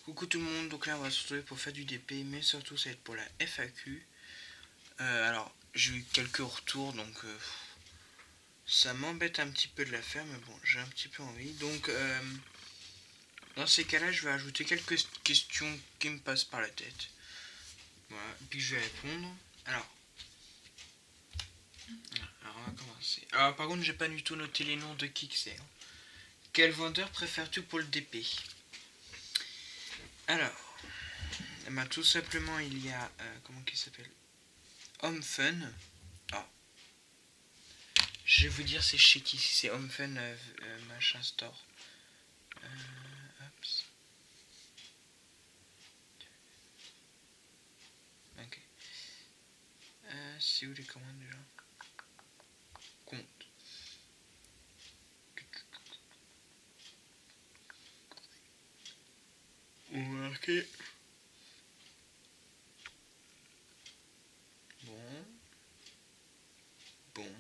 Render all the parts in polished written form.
Coucou tout le monde, donc là on va se retrouver pour faire du DP, mais surtout ça va être pour la FAQ. Alors j'ai eu quelques retours, donc ça m'embête un petit peu de la faire, mais bon j'ai un petit peu envie. Donc dans ces cas-là je vais ajouter quelques questions qui me passent par la tête. Voilà, et puis je vais répondre. Alors on va commencer. Alors par contre j'ai pas du tout noté les noms de qui que c'est. Quel vendeur préfères-tu pour le DP? Alors, tout simplement il y a, comment qu'il s'appelle, Home Fun. Ah, je vais vous dire c'est chez qui, si c'est Home Fun machin store. Hop. Ok. C'est où les commandes déjà? Compte. On va marquer. Bon. Bon.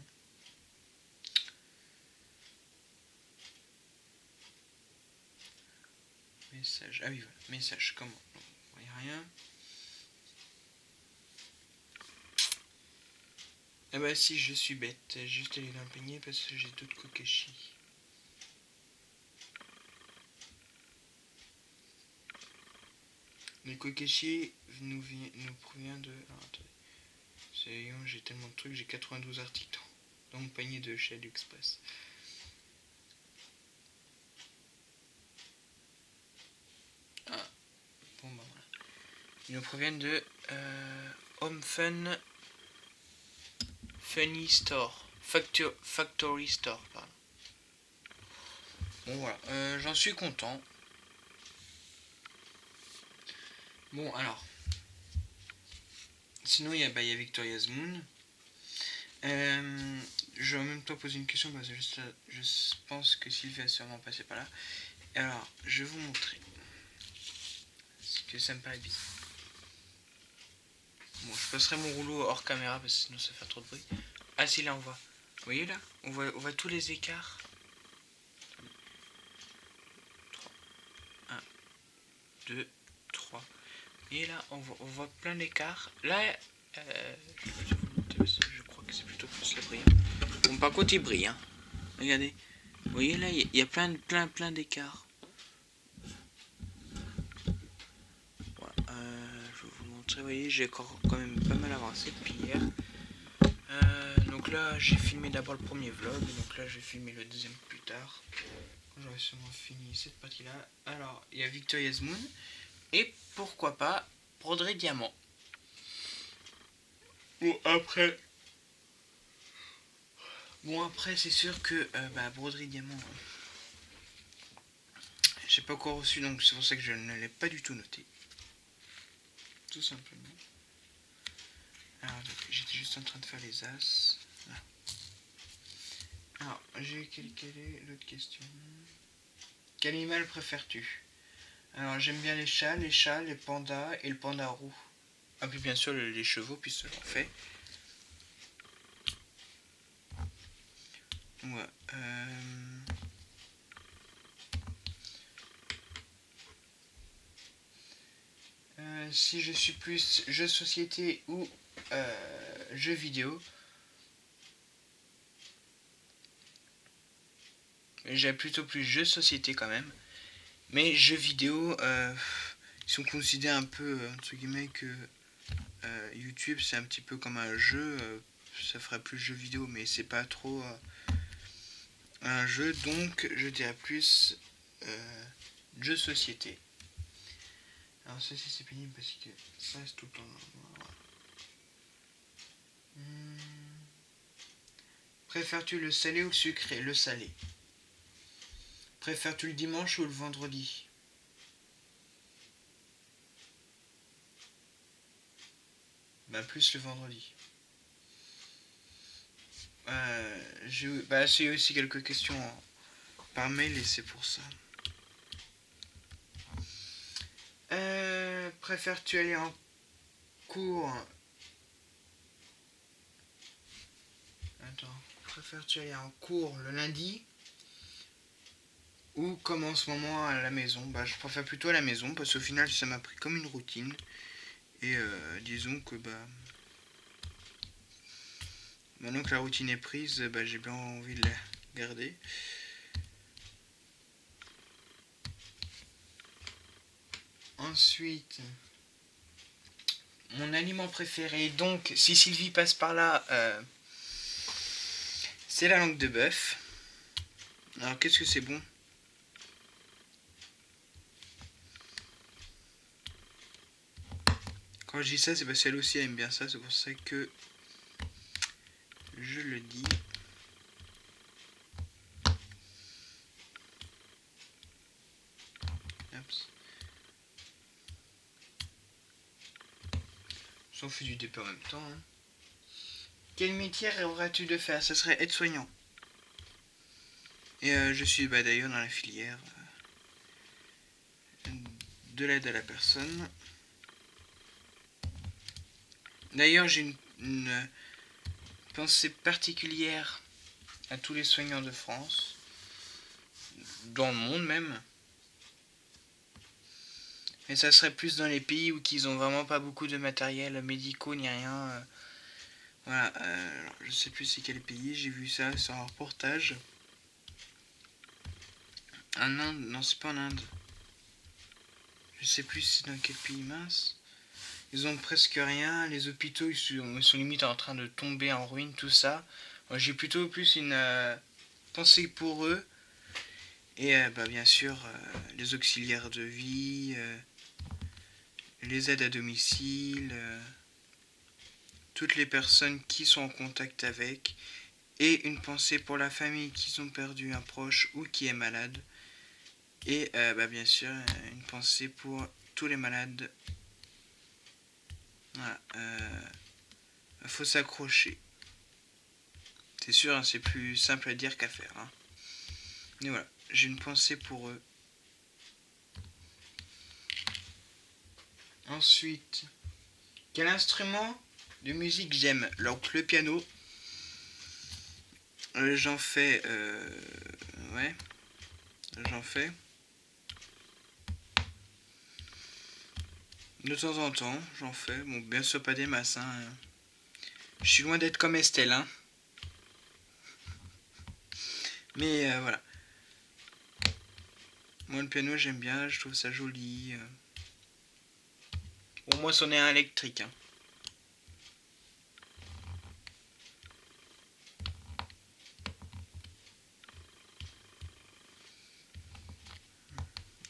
Message. Ah oui, voilà. Message. Comment? Il n'y a rien. Ah bah si, je suis bête. J'ai juste allé dans le panier parce que j'ai d'autres Kokashi. Le Kokashi nous provient de... Alors, attendez. J'ai tellement de trucs, j'ai 92 articles dans mon panier de chez AliExpress. Ah, bon bah voilà. Ils nous proviennent de Home Fun Funny Store. Factory Store, pardon. Bon voilà, j'en suis content. Bon alors. Sinon il y a Victoria's Moon. Je vais en même temps poser une question parce que je pense que Sylvie va sûrement passer par là. Alors, je vais vous montrer. Parce que ça me paraît bizarre. Bon, je passerai mon rouleau hors caméra parce que sinon ça fait trop de bruit. Ah si, là on voit. Vous voyez là, on voit tous les écarts. 1, 2, 3. Et là, on voit plein d'écarts. Là, je crois que c'est plutôt plus la brillante. Bon, par contre, il brille. Hein. Regardez. Vous voyez là, il y a plein d'écarts. Voilà, je vais vous montrer. Vous voyez, j'ai quand même pas mal avancé depuis hier. Donc là, j'ai filmé d'abord le premier vlog. Donc là, je vais filmer le deuxième plus tard. J'aurais sûrement fini cette partie-là. Alors, il y a Victoria's Moon. Et pourquoi pas Broderie Diamant. Bon, après, c'est sûr que Broderie Diamant, j'ai pas encore reçu, donc c'est pour ça que je ne l'ai pas du tout noté. Tout simplement. Alors, j'étais juste en train de faire les as. Là. Alors, quelle est l'autre question? Quel animal préfères-tu? Alors, j'aime bien les chats, les pandas et le panda roux. Ah, puis bien sûr, les chevaux, puis ce l'ont fait. Ouais. Si je suis plus jeu société ou jeu vidéo, j'ai plutôt plus jeu société quand même. Mais jeux vidéo, ils sont considérés un peu, entre guillemets, que YouTube c'est un petit peu comme un jeu. Ça ferait plus jeu vidéo, mais c'est pas trop un jeu. Donc je dirais plus jeu société. Alors ça c'est pénible parce que ça reste tout le temps. Préfères-tu le salé ou le sucré? Le salé. Préfères-tu le dimanche ou le vendredi? Plus le vendredi. J'ai aussi quelques questions par mail et c'est pour ça. Préfères-tu aller en cours? Préfères-tu aller en cours le lundi ou comme en ce moment à la maison. Bah, je préfère plutôt à la maison parce qu'au final ça m'a pris comme une routine. Et disons que bah, maintenant que la routine est prise, bah, j'ai bien envie de la garder. Ensuite, mon aliment préféré, donc si Sylvie passe par là, c'est la langue de bœuf. Alors qu'est-ce que c'est bon? Quand je dis ça, c'est parce qu'elle aussi aime bien ça, c'est pour ça que je le dis. Oups. J'en fais du dépôt en même temps. Hein. Quel métier rêverais-tu de faire? Ce serait aide-soignant. Et je suis bah, d'ailleurs dans la filière de l'aide à la personne. D'ailleurs, j'ai une pensée particulière à tous les soignants de France, dans le monde même. Mais ça serait plus dans les pays où ils ont vraiment pas beaucoup de matériel médicaux ni rien. Voilà, alors, je sais plus c'est quel pays, j'ai vu ça sur un reportage. En Inde, non c'est pas en Inde. Je sais plus c'est dans quel pays, mince. Ils ont presque rien, les hôpitaux ils sont limite en train de tomber en ruine, tout ça. Moi, j'ai plutôt plus une pensée pour eux. Et bah, bien sûr, les auxiliaires de vie, les aides à domicile, toutes les personnes qui sont en contact avec, et une pensée pour la famille qui ont perdu un proche ou qui est malade. Et bah, bien sûr, une pensée pour tous les malades. Voilà, faut s'accrocher. C'est sûr, hein, c'est plus simple à dire qu'à faire. Hein. Mais voilà, j'ai une pensée pour eux. Ensuite, quel instrument de musique j'aime? Donc le piano, j'en fais, ouais, j'en fais de temps en temps, j'en fais. Bon, bien sûr pas des masses. Hein. Je suis loin d'être comme Estelle, hein. Mais voilà. Moi le piano j'aime bien, je trouve ça joli. Au moins c'en est un électrique. Hein.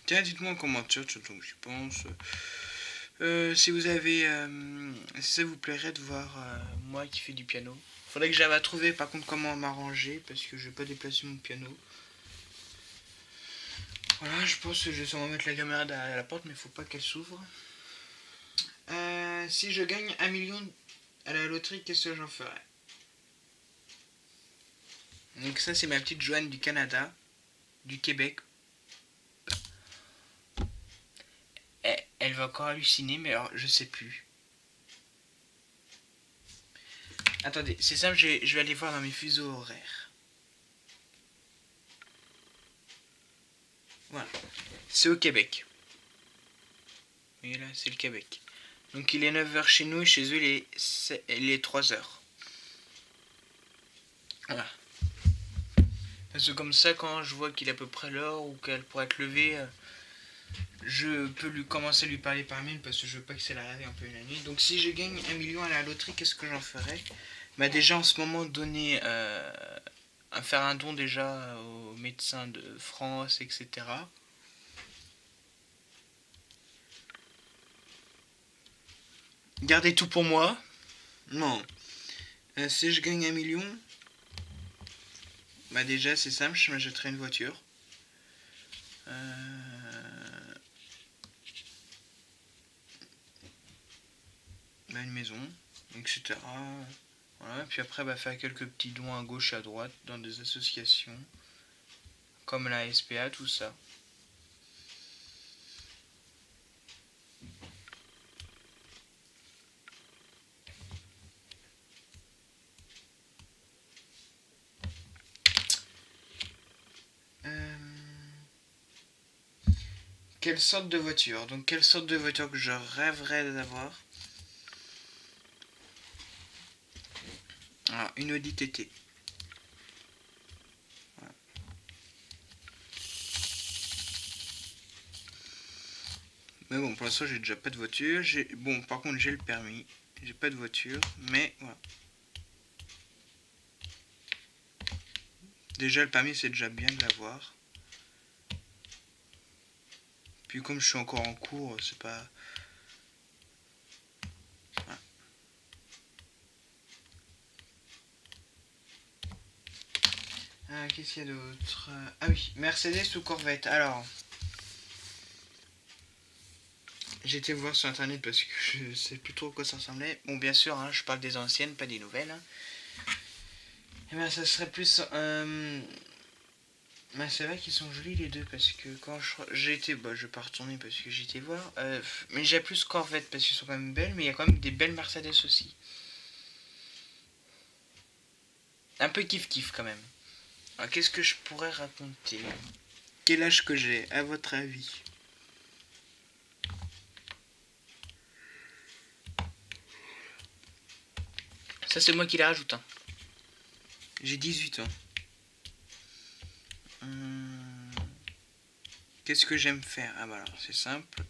Tiens, dites-moi en commentaire, donc je pense. Si vous avez, si ça vous plairait de voir moi qui fais du piano. Faudrait que j'arrive à trouver par contre comment m'arranger parce que je vais pas déplacer mon piano. Voilà, je pense que je vais sûrement mettre la caméra derrière la porte mais faut pas qu'elle s'ouvre. Si je gagne 1 million à la loterie, qu'est-ce que j'en ferais? Donc ça c'est ma petite Joanne du Canada, du Québec. Elle va encore halluciner mais alors je sais plus. Attendez, c'est simple, je vais aller voir dans mes fuseaux horaires. Voilà. C'est au Québec. Et là, c'est le Québec. Donc il est 9h chez nous et chez eux il est 3h. Voilà. Parce que comme ça, quand je vois qu'il est à peu près l'heure ou qu'elle pourrait être levée, je peux lui commencer à lui parler par mail parce que je veux pas que c'est la réveille un peu la nuit. Donc si je gagne 1 million à la loterie, qu'est-ce que j'en ferais? Bah déjà en ce moment donner à faire un don déjà aux médecins de France, etc. Garder tout pour moi. Non. Si je gagne 1 million, bah déjà c'est simple, je m'achèterai une voiture. Bah, une maison, etc. Voilà. Puis après, bah, faire quelques petits dons à gauche et à droite dans des associations comme la SPA, tout ça. quelle sorte de voiture? Donc quelle sorte de voiture que je rêverais d'avoir? Alors, une Audi TT. Voilà. Mais bon, pour l'instant, j'ai déjà pas de voiture. Bon, par contre, j'ai le permis. J'ai pas de voiture, mais voilà. Déjà, le permis, c'est déjà bien de l'avoir. Puis comme je suis encore en cours, c'est pas... Voilà. Qu'est-ce qu'il y a d'autre? Ah oui, Mercedes ou Corvette. Alors, j'ai été voir sur internet parce que je sais plus trop à quoi ça ressemblait. Bon, bien sûr, hein, je parle des anciennes, pas des nouvelles. Hein. Et bien, ça serait plus... Mais c'est vrai qu'ils sont jolis les deux parce que quand j'ai été... Bah, je vais pas retourner parce que j'ai été voir. Mais j'ai plus Corvette parce qu'ils sont quand même belles, mais il y a quand même des belles Mercedes aussi. Un peu kiff-kiff quand même. Alors, qu'est-ce que je pourrais raconter? Quel âge que j'ai, à votre avis? Ça, c'est moi qui les rajoute. Hein. J'ai 18 ans. Qu'est-ce que j'aime faire? Ah bah alors, c'est simple.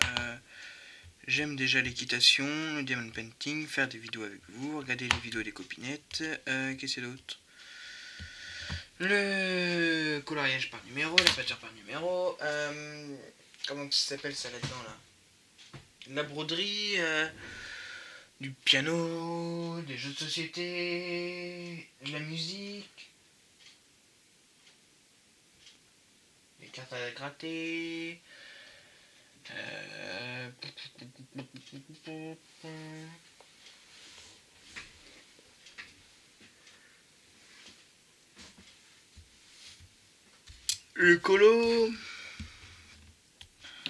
J'aime déjà l'équitation, le diamond painting, faire des vidéos avec vous, regarder les vidéos des copinettes. Qu'est-ce qu'il y a d'autre? Le coloriage par numéro, la peinture par numéro. Comment ça s'appelle ça là-dedans là? La broderie, du piano, des jeux de société, de la musique, des cartes à gratter. Le colo.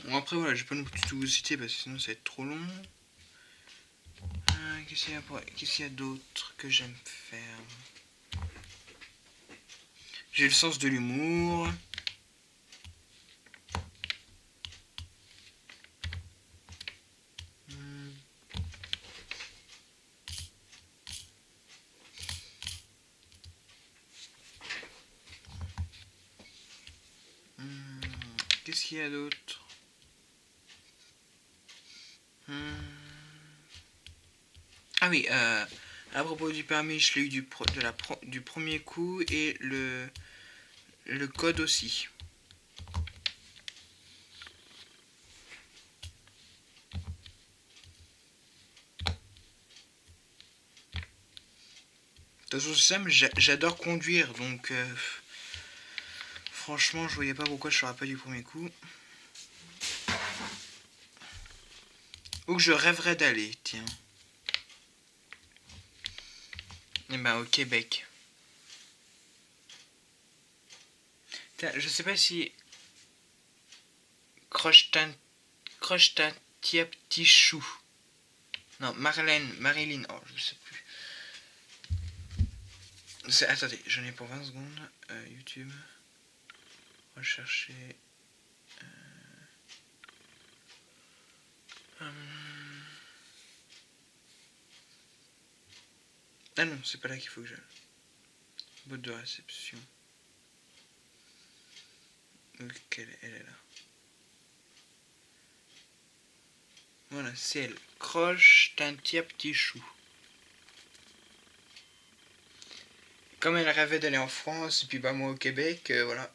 Bon, après, voilà, je vais pas non plus tout vous citer parce que sinon ça va être trop long. Qu'est-ce qu'il y a d'autre que j'aime faire? J'ai le sens de l'humour. Qu'est-ce qu'il y a d'autre? Ah oui, à propos du permis, je l'ai eu du premier coup et le code aussi. De toute façon, c'est simple, j'adore conduire, donc franchement, je voyais pas pourquoi je serais pas du premier coup. Où que je rêverais d'aller, tiens. Eh ben, au Québec. Tiens, je sais pas si... Croche ta petit chou. Non, Marilyn, oh, je sais plus. Attendez, j'en ai pour 20 secondes. YouTube. Rechercher. Ah non, c'est pas là qu'il faut que j'aille. Boîte de réception. Ok, elle est là. Voilà, c'est elle. Croche d'un petit chou. Comme elle rêvait d'aller en France, et puis bah moi au Québec, voilà.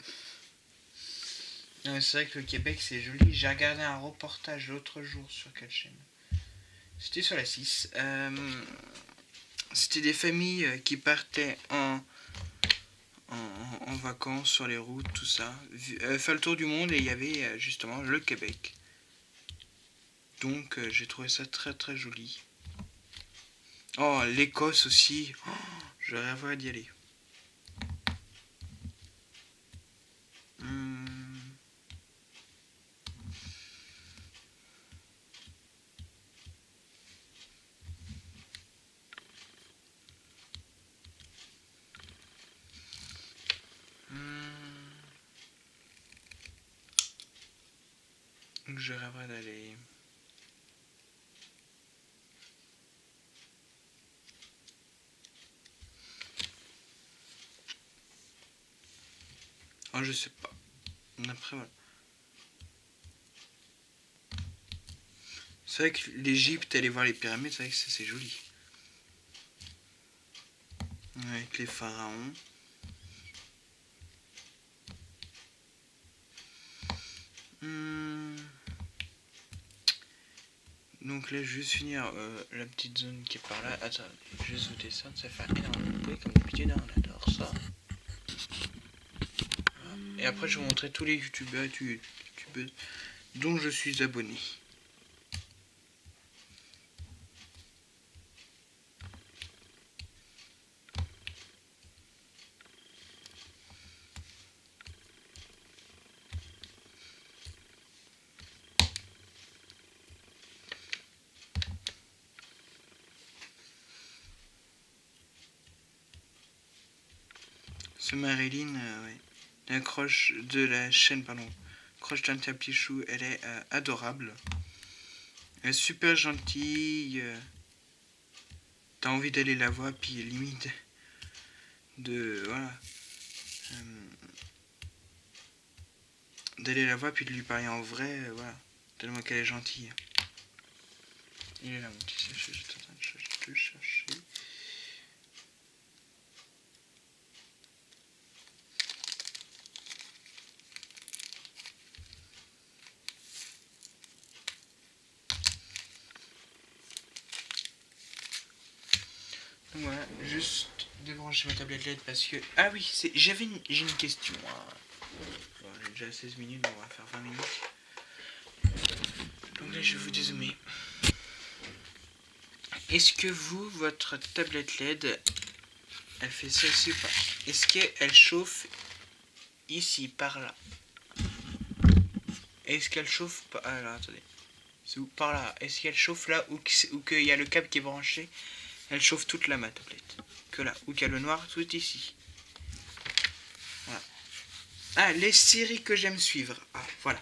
C'est vrai que le Québec c'est joli. J'ai regardé un reportage l'autre jour sur quelle chaîne? C'était sur la 6. C'était des familles qui partaient en vacances sur les routes, tout ça. Faire le tour du monde et il y avait justement le Québec. Donc j'ai trouvé ça très très joli. Oh, l'Écosse aussi. Oh, je rêverais d'y aller. Donc je rêverais d'aller... Oh, je sais pas. Après, voilà. C'est vrai que l'Égypte, aller voir les pyramides, c'est vrai que c'est joli. Avec les pharaons. Donc là, je vais juste finir la petite zone qui est par là. Attends, je vais sauter ça, ça fait énormément de bruit comme d'habitude, on adore ça. Et après, je vais vous montrer tous les youtubeurs et youtubeuses dont je suis abonné. Ce Marilyn, ouais. La croche de la chaîne, pardon. Croche d'un petit chou, elle est adorable. Elle est super gentille. T'as envie d'aller la voir, puis limite de. Voilà. D'aller la voir, puis de lui parler en vrai, voilà. Tellement qu'elle est gentille. Il est là, mon petit sachet, j'étais en train de le chercher. Donc voilà, juste débrancher ma tablette LED parce que... Ah oui, j'ai une question. Bon, j'ai déjà 16 minutes, on va faire 20 minutes. Donc là, je vais vous dézoomer. Est-ce que vous, votre tablette LED, elle fait ceci ou pas? Est-ce qu'elle chauffe ici, par là? Est-ce qu'elle chauffe pas... Alors, attendez. C'est où? Par là. Est-ce qu'elle chauffe là ou qu'il y a le câble qui est branché? Elle chauffe toute là, ma tablette. Que là. Ou qu'il y a le noir tout ici. Voilà. Ah, les séries que j'aime suivre. Ah, voilà.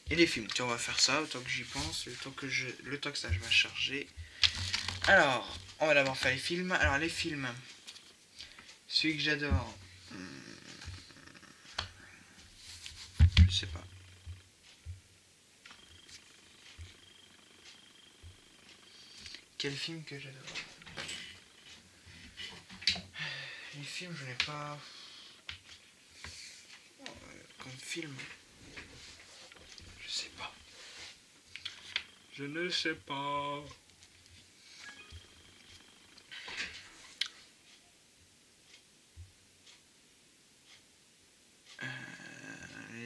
Et les films. Tiens, on va faire ça, autant que j'y pense, le temps que ça va charger. Alors, on va d'abord faire les films. Alors, les films. Celui que j'adore. Je sais pas. Quel film que j'adore? Les films, je n'ai pas... Comme film. Je sais pas. Je ne sais pas.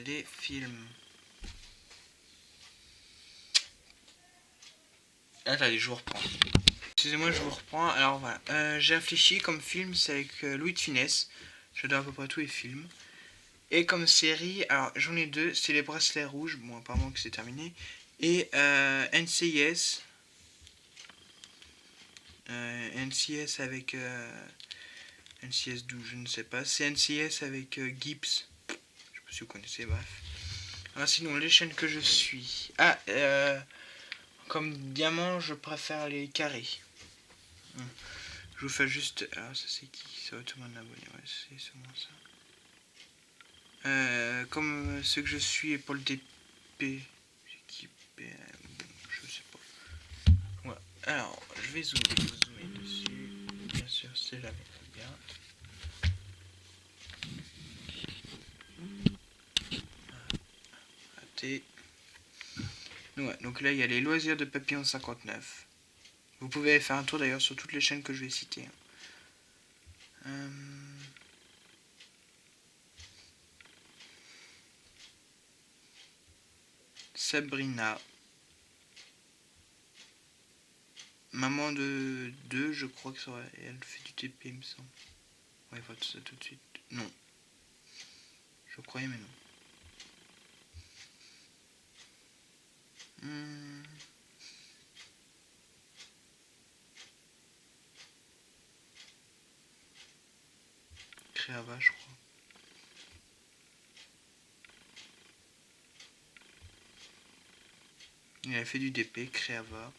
Les films. Attendez, je vous reprends. Excusez-moi, je vous reprends. Alors voilà, j'ai réfléchi comme film, c'est avec Louis de Funès. J'adore à peu près tous les films. Et comme série, alors j'en ai deux, c'est Les Bracelets Rouges, bon apparemment que c'est terminé. Et NCIS. NCIS avec... NCIS 12, je ne sais pas. C'est NCIS avec Gibbs. Je sais pas si vous connaissez, bref. Alors sinon, les chaînes que je suis. Ah, comme diamant, je préfère les carrés. Je vous fais juste... Alors ça c'est qui? Ça va tout le monde l'abonner, ouais, c'est sûrement ça. Comme ceux que je suis pour le DP. Je sais pas. Voilà. Alors, je vais zoomer dessus. Bien sûr, c'est jamais très bien. Raté. Ouais, donc là, il y a les loisirs de Papillon 59. Vous pouvez faire un tour d'ailleurs sur toutes les chaînes que je vais citer. Sabrina. Maman de 2, je crois que ça va. Elle fait du TP, il me semble. Ouais, voilà ça tout de suite. Non. Je croyais, mais non. Créava, je crois. Il a fait du DP, Créava.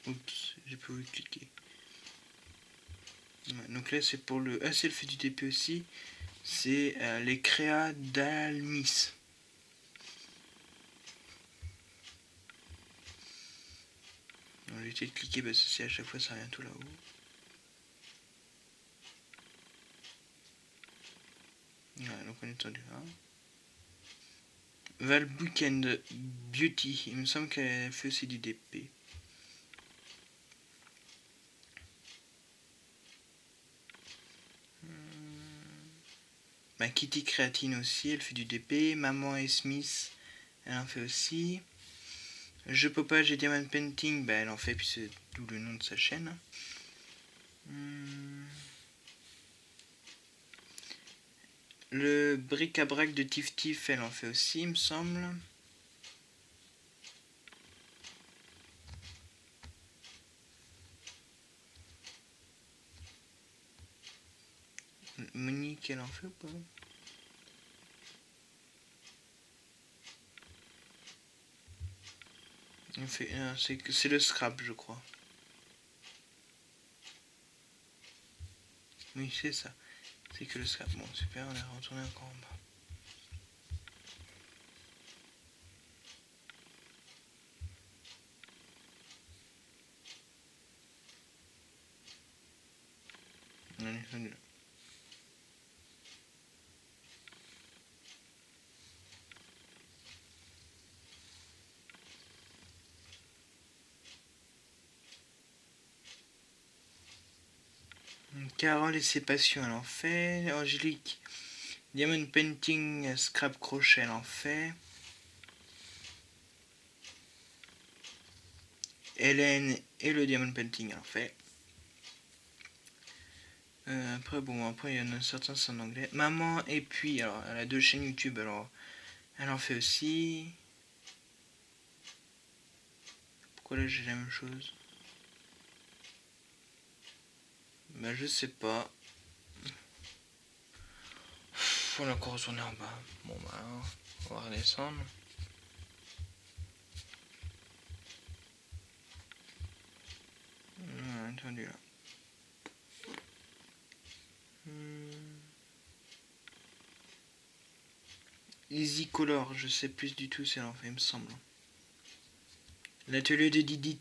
Oups, j'ai pas voulu cliquer. Ouais, donc là c'est pour le... Ah, c'est le fait du DP aussi. C'est les créas d'Almis. On va éviter de cliquer parce que c'est à chaque fois ça revient tout là-haut. Voilà, donc on est tendu là. Val Weekend Beauty, il me semble qu'elle fait aussi du DP. Bah, Kitty Créatine aussi, elle fait du DP. Maman et Smith, elle en fait aussi. Je Popage et Diamond Painting, bah, elle en fait, puis c'est d'où le nom de sa chaîne. Le bric-à-brac de Tif Tif, elle en fait aussi, il me semble. Monique, elle en fait ou pas? C'est le scrap, je crois. Oui, c'est ça. C'est que le scrap. Bon, super, on est retourné encore en bas. On est venu là. Carole et ses passions, elle en fait. Angélique, Diamond Painting, Scrap Crochet, elle en fait. Hélène et le Diamond Painting, elle en fait. Après, bon, après, il y en a certains, c'est en anglais. Maman, et puis, alors, elle a 2 chaînes YouTube, alors, elle en fait aussi. Pourquoi là, j'ai la même chose? Bah, je sais pas. On a encore retourné en bas. Bon, bah, on va redescendre. Entendu là. Easy Color, je sais plus du tout si elle en fait, il me semble. L'atelier de Didit.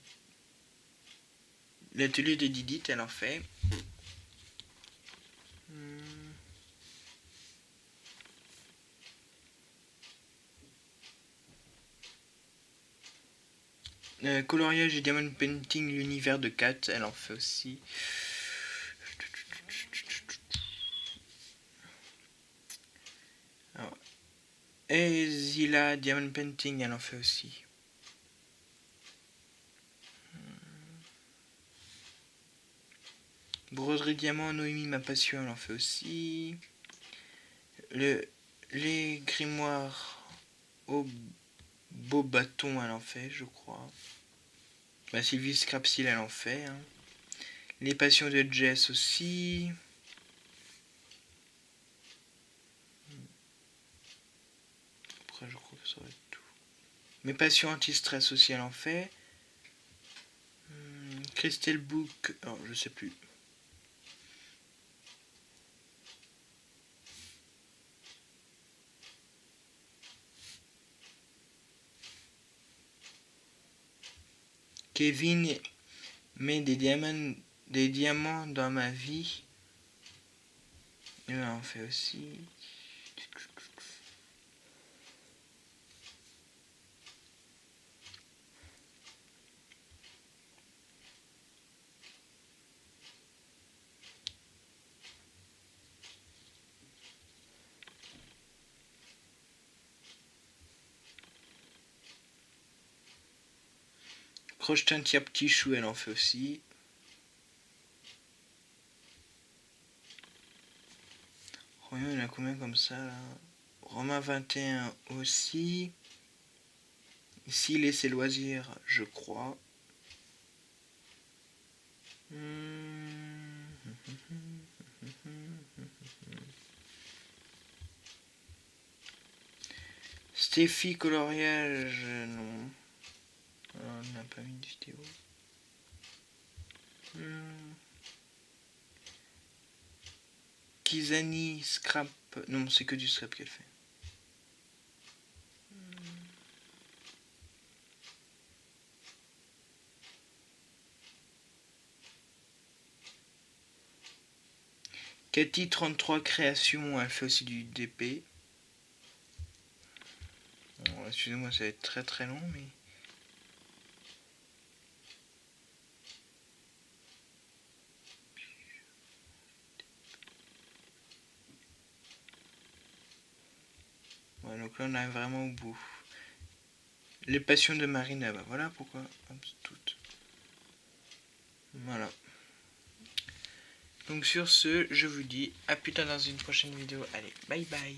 L'atelier de Didit, elle en fait. Coloriage et Diamond Painting, l'univers de Kat, elle en fait aussi. Alors, et Zilla Diamond Painting, elle en fait aussi. Broderie Diamant, Noémie, ma passion, elle en fait aussi. Les grimoires au beau bâton, elle en fait, je crois. Bah, Sylvie Scrapsil, elle en fait. Hein. Les passions de Jess aussi. Après, je crois que ça va être tout. Mes passions anti-stress aussi, elle en fait. Crystal Book, alors je sais plus. Kevin met des diamants dans ma vie. Et on en fait aussi. Projetin Tia Petit Chou, elle en fait aussi. Romain, il y en a combien comme ça là? Romain 21 aussi. Ici, Laissez Loisir, je crois. Stéphie Coloriage, non. Alors, on n'a pas mis de vidéo. Kizani Scrap. Non, c'est que du scrap qu'elle fait. Cathy 33 Création, elle fait aussi du DP. Bon, excusez-moi, ça va être très très long, mais. Ouais, donc là on arrive vraiment au bout. Les passions de Marina, bah voilà pourquoi. Hop, toutes. Voilà. Donc sur ce, je vous dis à plus tard dans une prochaine vidéo. Allez, bye bye.